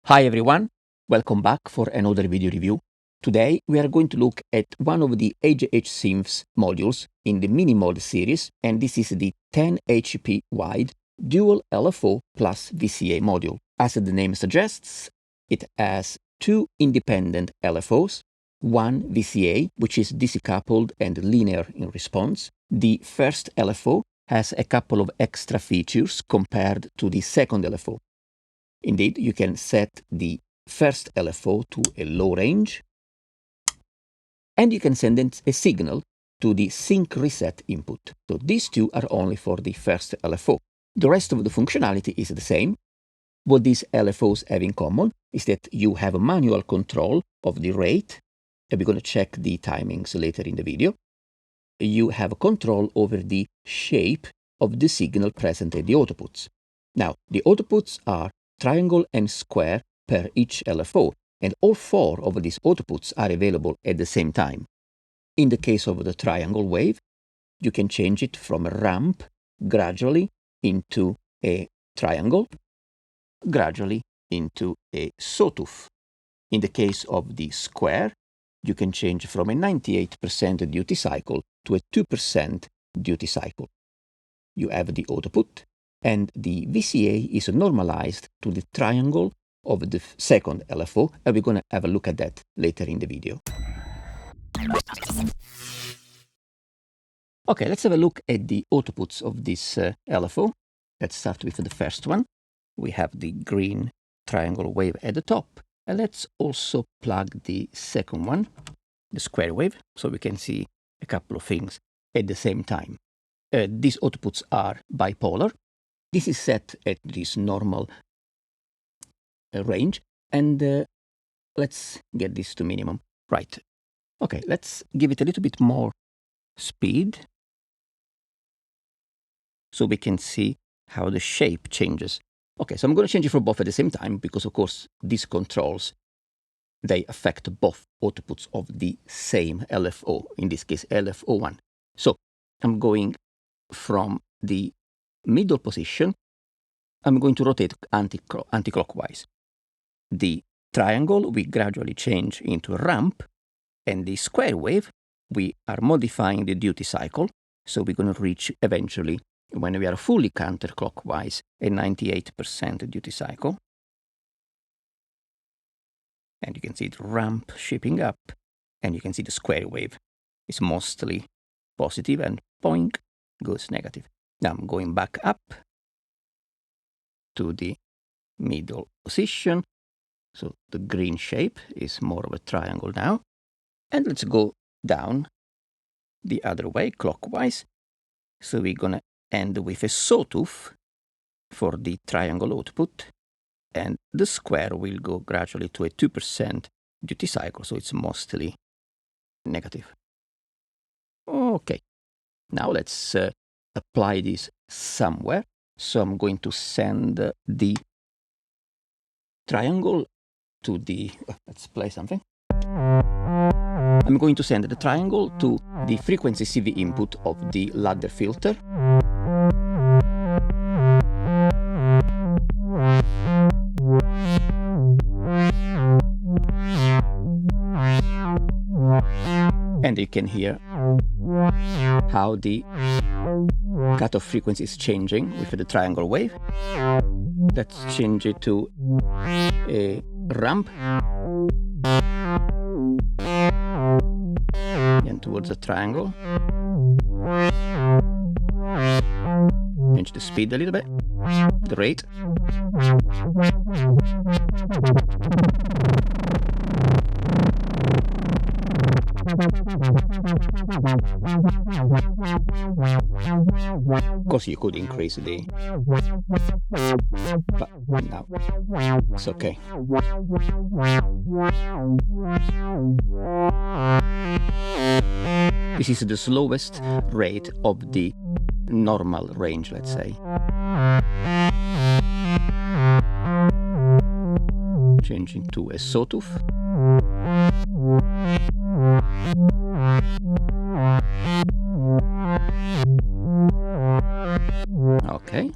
Hi everyone, welcome back for another video review. Today we are going to look at one of the AJH Synth modules in the MiniMod series, and this is the 10 HP wide dual LFO plus VCA module. As the name suggests, it has two independent LFOs, one VCA, which is DC coupled and linear in response. The first LFO has a couple of extra features compared to the second LFO. Indeed, you can set the first LFO to a low range, and you can send a signal to the sync reset input. So these two are only for the first LFO. The rest of the functionality is the same. What these LFOs have in common is that you have a manual control of the rate, and we're going to check the timings later in the video. You have control over the shape of the signal present at the outputs. Now, the outputs are triangle and square per each LFO, and all four of these outputs are available at the same time. In the case of the triangle wave, you can change it from a ramp gradually into a triangle, gradually into a sawtooth. In the case of the square, you can change from a 98% duty cycle to a 2% duty cycle. You have the output, and the VCA is normalized to the triangle of the second LFO, and we're going to have a look at that later in the video. Okay, let's have a look at the outputs of this LFO. Let's start with the first one. We have the green triangle wave at the top, and let's also plug the second one, the square wave, so we can see a couple of things at the same time. These outputs are bipolar. This is set at this normal range, and let's get this to minimum. Right. Okay, let's give it a little bit more speed so we can see how the shape changes. Okay, so I'm going to change it for both at the same time because, of course, these controls, they affect both outputs of the same LFO, in this case LFO1. So I'm going from the middle position. I'm going to rotate anti-clockwise. The triangle we gradually change into a ramp, and the square wave we are modifying the duty cycle, so we're going to reach eventually, when we are fully counterclockwise, a 98% duty cycle. And you can see the ramp shaping up, and you can see the square wave is mostly positive and poink goes negative. Now I'm going back up to the middle position. So the green shape is more of a triangle now. And let's go down the other way, clockwise. So we're going to end with a sawtooth for the triangle output. And the square will go gradually to a 2% duty cycle, so it's mostly negative. Okay, now let's apply this somewhere. So I'm going to send the triangle to the, let's play something. I'm going to send the triangle to the frequency CV input of the ladder filter. And you can hear how the cutoff frequency is changing with the triangle wave. Let's change it to a ramp and towards the triangle. Change the speed a little bit, the rate. Of course, you could increase the, but now it's okay. This is the slowest rate of the normal range, let's say. Changing to a sawtooth. Okay.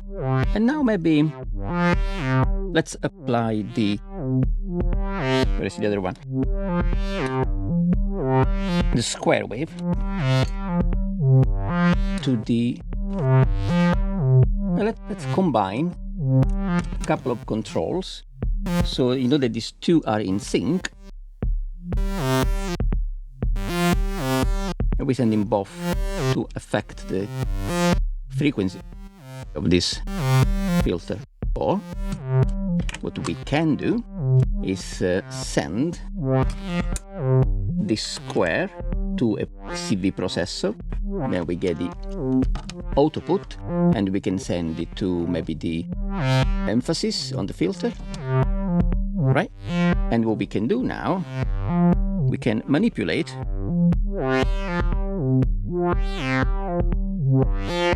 And now maybe let's apply the, where is the other one? The square wave to the, well, let's combine a couple of controls. So you know that these two are in sync. And we send them both to affect the frequency of this filter. Or what we can do is send this square to a CV processor. Then we get the output, and we can send it to maybe the emphasis on the filter, right? And what we can do now, we can manipulate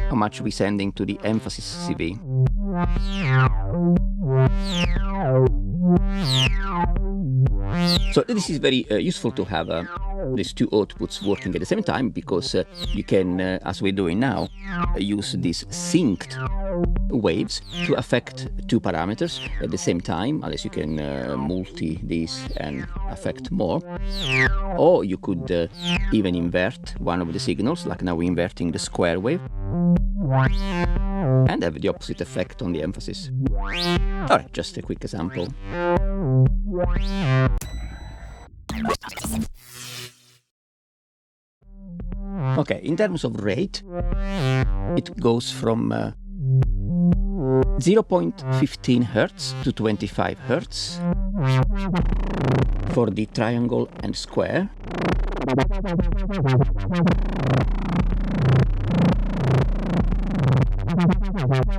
how much we're sending to the emphasis CV. So this is very useful to have these two outputs working at the same time, because you can, as we're doing now, use these synced waves to affect two parameters at the same time, unless you can multi these and affect more. Or you could even invert one of the signals, like now we're inverting the square wave, and have the opposite effect on the emphasis. Alright, just a quick example. Okay, in terms of rate, it goes from 0.15 Hz to 25 Hz for the triangle and square.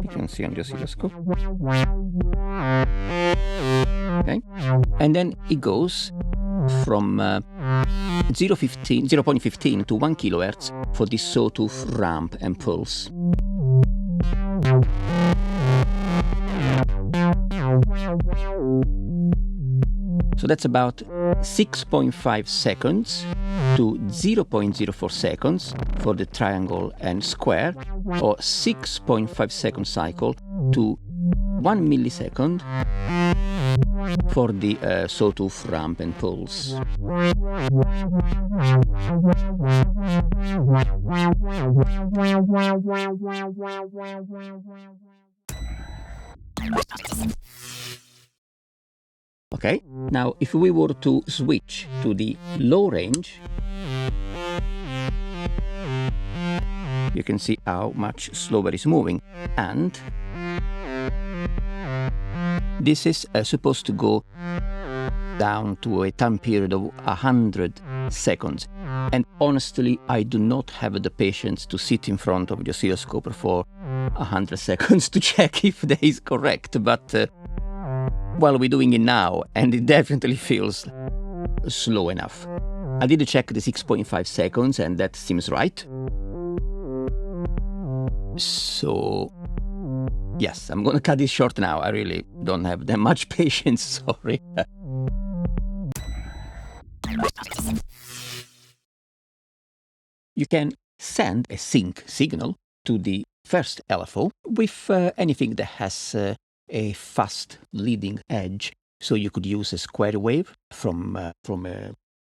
You can see on the oscilloscope. Okay, and then it goes from 0.15 to 1 kHz for the sawtooth ramp and pulse. So that's about 6.5 seconds to 0.04 seconds for the triangle and square, or 6.5 second cycle to 1 millisecond for the sawtooth ramp and pulse. Okay, now if we were to switch to the low range, you can see how much slower it's moving, and this is supposed to go down to a time period of 100 seconds. And honestly, I do not have the patience to sit in front of the oscilloscope for 100 seconds to check if that is correct, but well, we're doing it now, and it definitely feels slow enough. I did check the 6.5 seconds, and that seems right. So yes, I'm gonna cut this short now. I really don't have that much patience, sorry. You can send a sync signal to the first LFO with anything that has a fast leading edge. So you could use a square wave from an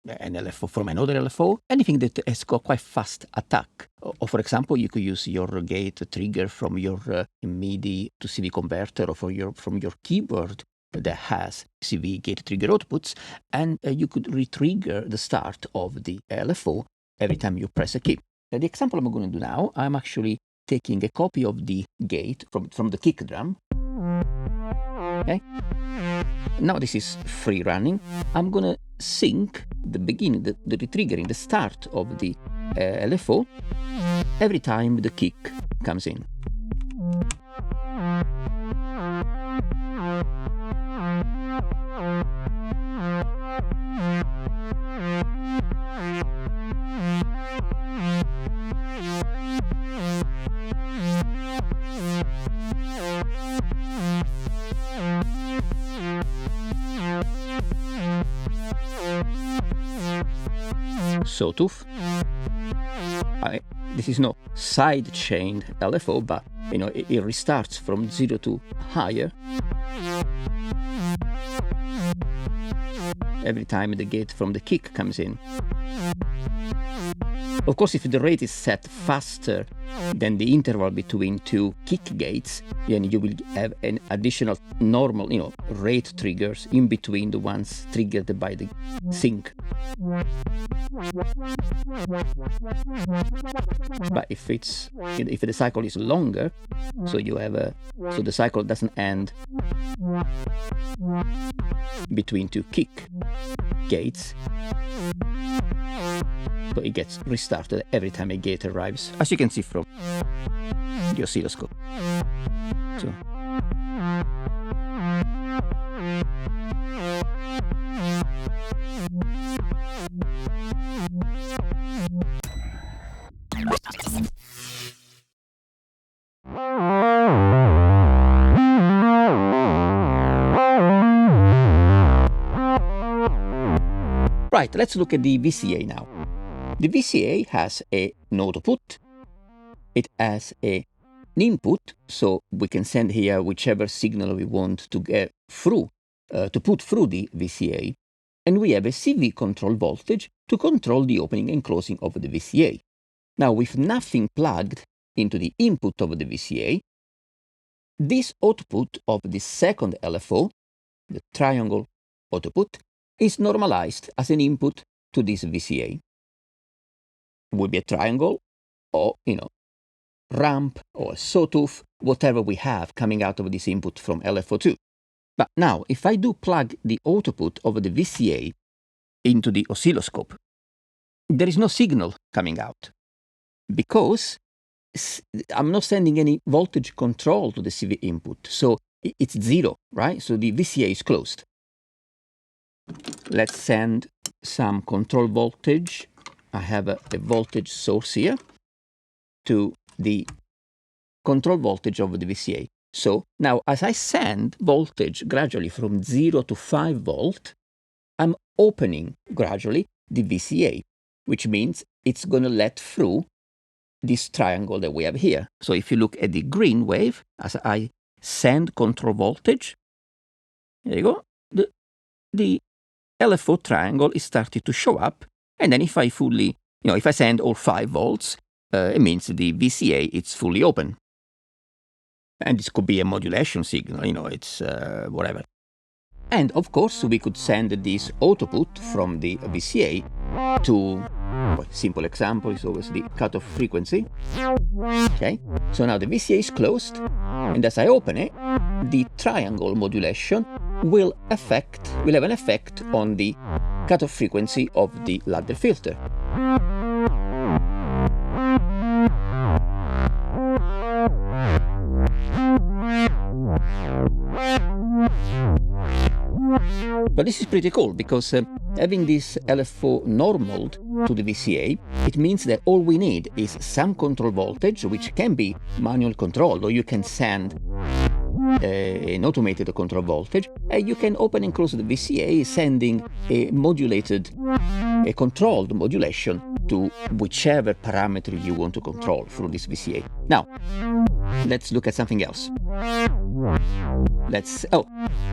LFO, from another LFO, anything that has got quite fast attack. Or for example, you could use your gate trigger from your MIDI to CV converter, or from your keyboard that has CV gate trigger outputs, and you could re-trigger the start of the LFO every time you press a key. The example I'm going to do now, I'm actually taking a copy of the gate from the kick drum. Okay. Now this is free running. I'm gonna sync the beginning, the retriggering, the start of the LFO every time the kick comes in. Sawtooth. This is no side-chained LFO, but it restarts from 0 to higher every time the gate from the kick comes in. Of course, if the rate is set faster than the interval between two kick gates, then you will have an additional normal, rate triggers in between the ones triggered by the sync. But if the cycle is longer, so the cycle doesn't end between two kick gates, so it gets restarted every time a gate arrives, as you can see from the oscilloscope. So. Right, let's look at the VCA now. The VCA has an output, it has an input, so we can send here whichever signal we want to get through, to put through the VCA, and we have a CV control voltage to control the opening and closing of the VCA. Now, with nothing plugged into the input of the VCA, this output of the second LFO, the triangle output, is normalized as an input to this VCA. Would be a triangle, or ramp, or a sawtooth, whatever we have coming out of this input from LFO2. But now, if I do plug the output of the VCA into the oscilloscope, there is no signal coming out, because I'm not sending any voltage control to the CV input, so it's 0, right? So the VCA is closed. Let's send some control voltage. I have a voltage source here to the control voltage of the VCA. So now, as I send voltage gradually from 0 to 5 volt, I'm opening gradually the VCA, which means it's going to let through this triangle that we have here. So if you look at the green wave, as I send control voltage, there you go, the LFO triangle is starting to show up, and then if I fully, if I send all 5 volts, it means the VCA is fully open. And this could be a modulation signal, it's whatever. And of course, we could send this output from the VCA to, simple example is always the cutoff frequency. Okay, so now the VCA is closed, and as I open it, the triangle modulation will have an effect on the cutoff frequency of the ladder filter. But this is pretty cool, because having this LFO normaled to the VCA, it means that all we need is some control voltage, which can be manual controlled, or you can send an automated control voltage, and you can open and close the VCA, sending a controlled modulation to whichever parameter you want to control through this VCA. Now, let's look at something else.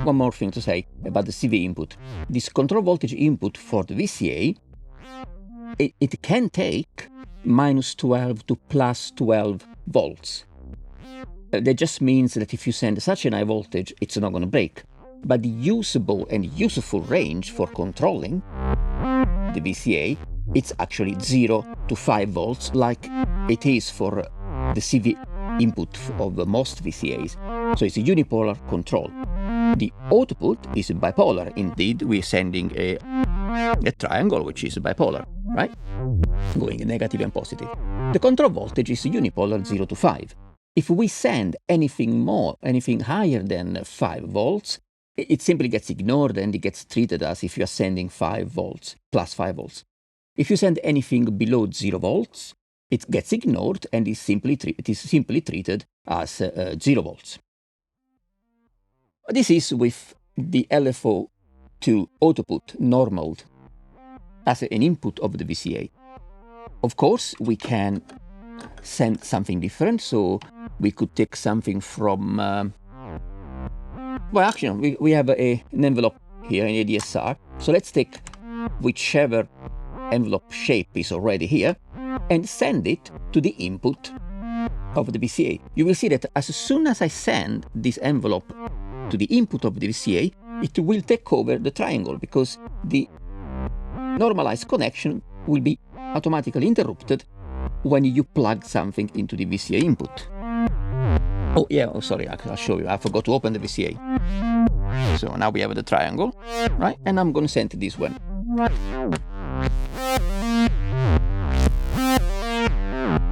One more thing to say about the CV input. This control voltage input for the VCA, it can take -12 to +12 volts. That just means that if you send such a high voltage, it's not going to break. But the usable and useful range for controlling the VCA, it's actually 0 to 5 volts, like it is for the CV input of most VCAs. So it's a unipolar control. The output is bipolar. Indeed, we're sending a triangle which is bipolar, right? Going negative and positive. The control voltage is unipolar 0 to 5. If we send anything higher than 5 volts, it simply gets ignored and it gets treated as if you are sending 5 volts, plus 5 volts. If you send anything below 0 volts, it gets ignored and is simply treated as 0 volts. This is with the LFO to output normaled as an input of the VCA. Of course, we can send something different. So we could take something from, well, actually, we have an envelope here in ADSR. So let's take whichever envelope shape is already here and send it to the input of the VCA. You will see that as soon as I send this envelope to the input of the VCA, it will take over the triangle, because the normalized connection will be automatically interrupted when you plug something into the VCA input. Oh yeah, oh sorry, I'll show you. I forgot to open the VCA. So now we have the triangle, right? And I'm going to send this one.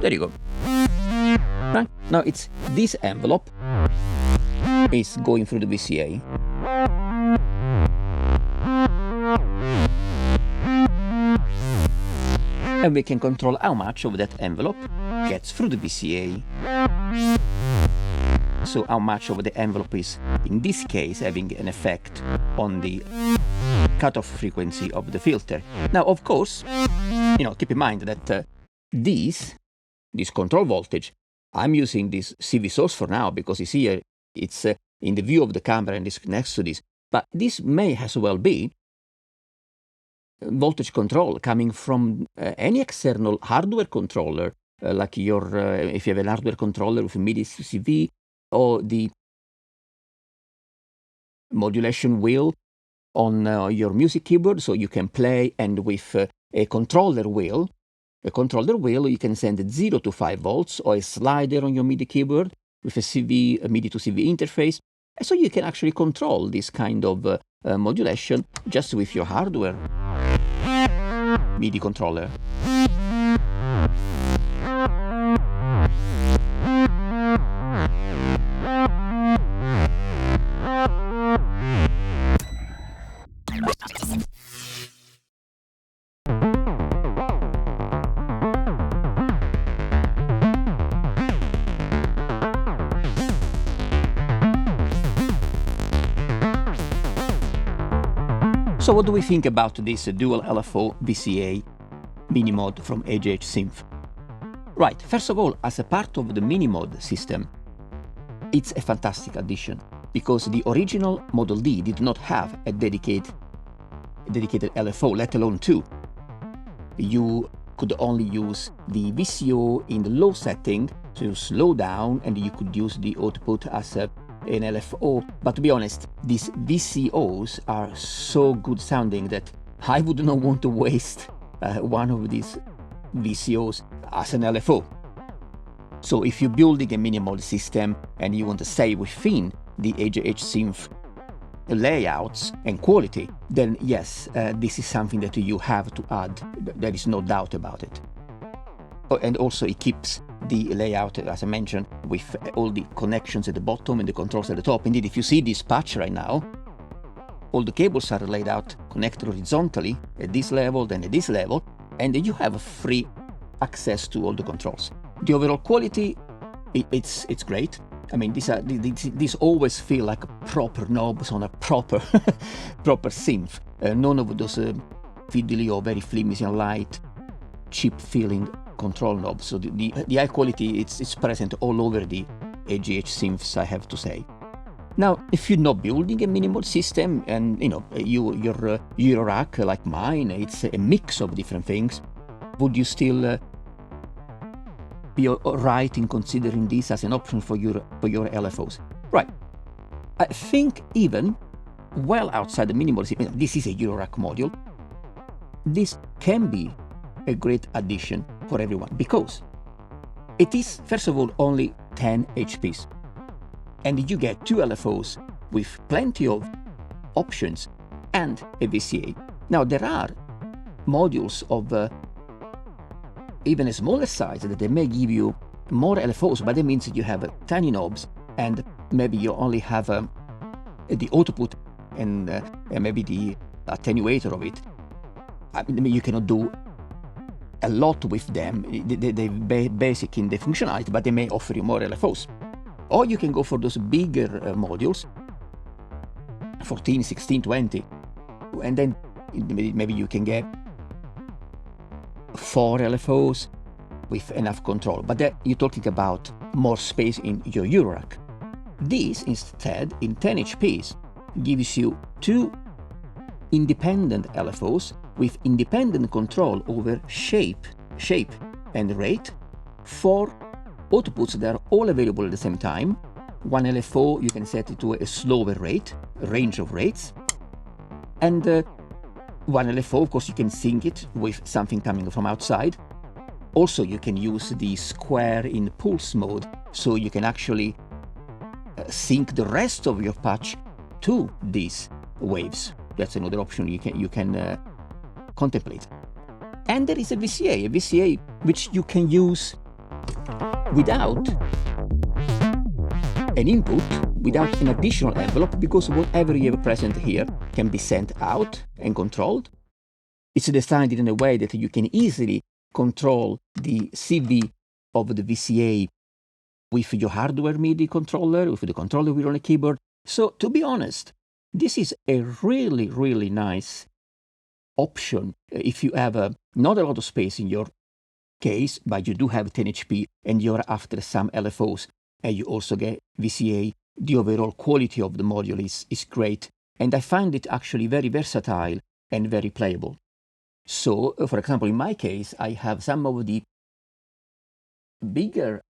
There you go. Right? Now it's this envelope is going through the VCA. And we can control how much of that envelope gets through the VCA. So how much of the envelope is, in this case, having an effect on the cutoff frequency of the filter. Now, of course, keep in mind that this control voltage, I'm using this CV source for now because it's here, it's in the view of the camera and it's next to this. But this may as well be voltage control coming from any external hardware controller, like your, if you have a hardware controller with a MIDI to CV, or the modulation wheel on your music keyboard, so you can play, and with a controller wheel, you can send 0 to 5 volts, or a slider on your MIDI keyboard with a MIDI to CV interface. So you can actually control this kind of modulation just with your hardware MIDI controller. So what do we think about this dual LFO VCA MiniMod from AJH Synth? Right, first of all, as a part of the MiniMod system, it's a fantastic addition, because the original Model D did not have a dedicated LFO, let alone two. You could only use the VCO in the low setting to slow down, and you could use the output as an LFO. But to be honest, these VCOs are so good sounding that I would not want to waste one of these VCOs as an LFO. So if you're building a MiniMod system and you want to stay within the AJH Synth layouts and quality, then yes, this is something that you have to add. There is no doubt about it. Oh, and also it keeps the layout, as I mentioned, with all the connections at the bottom and the controls at the top. Indeed, if you see this patch right now, all the cables are laid out, connected horizontally at this level, then at this level, and you have free access to all the controls. The overall quality, it's great. I mean, these always feel like proper knobs on a proper proper synth. None of those fiddly or very flimsy and light, cheap feeling control knobs. So the high quality, it's present all over the AJH synths, I have to say. Now, if you're not building a MiniMod system and your Eurorack like mine, it's a mix of different things, would you still be right in considering this as an option for your LFOs? Right. I think even well outside the MiniMod system, this is a Eurorack module, this can be a great addition for everyone, because it is, first of all, only 10 HPs. And you get two LFOs with plenty of options and a VCA. Now, there are modules of even a smaller size that they may give you more LFOs, but that means that you have tiny knobs, and maybe you only have the output and maybe the attenuator of it. I mean, you cannot do a lot with them. They're basic in the functionality, but they may offer you more LFOs. Or you can go for those bigger modules, 14, 16, 20, and then maybe you can get 4 LFOs, with enough control, but then you're talking about more space in your Eurorack. This instead, in 10 HPs, gives you 2 independent LFOs with independent control over shape and rate, 4 outputs that are all available at the same time. One LFO, you can set it to a slower rate, a range of rates, and one LFO, of course, you can sync it with something coming from outside. Also, you can use the square in pulse mode, so you can actually sync the rest of your patch to these waves. That's another option you can contemplate. And there is a VCA which you can use without an input, without an additional envelope, because whatever you have present here can be sent out and controlled. It's designed in a way that you can easily control the CV of the VCA with your hardware MIDI controller, with the controller wheel on a keyboard. So to be honest, this is a really, really nice option if you have not a lot of space in your case, but you do have 10 HP and you're after some LFOs, and you also get VCA. The overall quality of the module is great, and I find it actually very versatile and very playable. So, for example, in my case, I have some of the bigger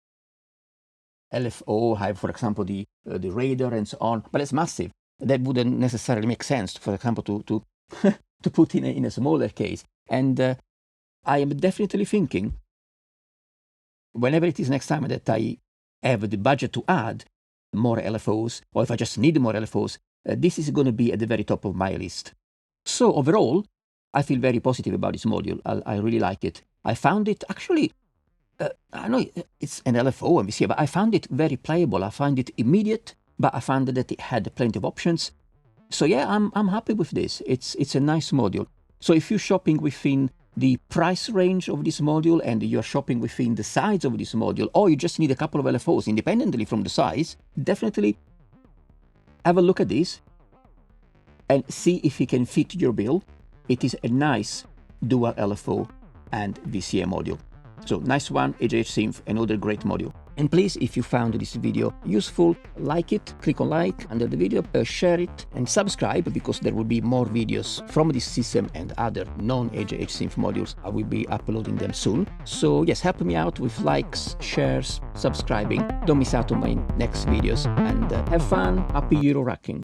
LFO, I have, for example, the Raider and so on, but it's massive. That wouldn't necessarily make sense, for example, to to put in a smaller case. And I am definitely thinking, whenever it is next time that I have the budget to add more LFOs, or if I just need more LFOs, this is going to be at the very top of my list. So overall, I feel very positive about this module. I really like it. I found it actually, I know it's an LFO and VCA, but I found it very playable. I found it immediate, but I found that it had plenty of options. So yeah, I'm happy with this. It's a nice module. So if you're shopping within the price range of this module and you're shopping within the size of this module, or you just need a couple of LFOs independently from the size, definitely have a look at this and see if it can fit your bill. It is a nice dual LFO and VCA module. So nice one, AJH Synth, another great module. And please, if you found this video useful, like it, click on like under the video, share it and subscribe, because there will be more videos from this system and other non-AJH Synth modules. I will be uploading them soon. So yes, help me out with likes, shares, subscribing. Don't miss out on my next videos, and have fun. Happy Euro racking.